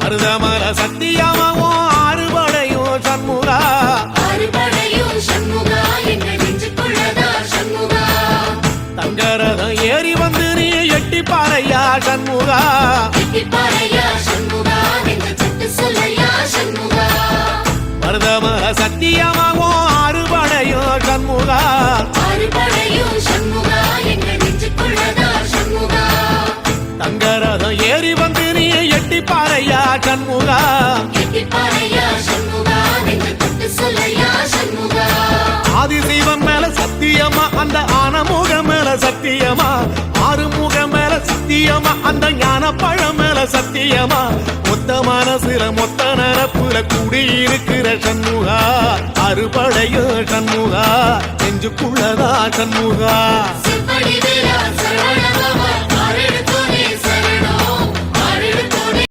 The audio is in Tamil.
மருதமர சத்தியமாவும் ஆறுபடையும் சண்முகா ஆறுபடையும் சண்முகா எங்க நெஞ்சுக்குள்ளதா சண்முகா தங்கரதம் ஏறி வந்து நீ எட்டி பாறையா சண்முகா எட்டி பாறையா சண்முகா எங்க சட்டு சொல்லையா சண்முகா மருதமர சத்தியமாவும் ஆறுபடையும் சண்முகா ஆறுபடையும் சண்முகா எங்க நெஞ்சுக்குள்ளதா சண்முகா தங்கரதம் ஏறி வந்து நீ எட்டி பாறையா சண்முகா எட்டி பாறையா சண்முகா எங்க சட்டு சொல்லையா சண்முகா ஆதிசைவம் மேல சத்தியமா அந்த ஆனமுகம் மேல சத்தியமா ஆறுமுகம் மேல சத்தியமா அந்த ஞான பழம் மேல சத்தியமா மொத்த மனசுல மொத்த நரப்புல குடியிருக்கிற சண்முகா அறுபடையோ சண்முகா நெஞ்சுக்குள்ளதா சண்முகா செவ்வடி வேலா சரவணபவா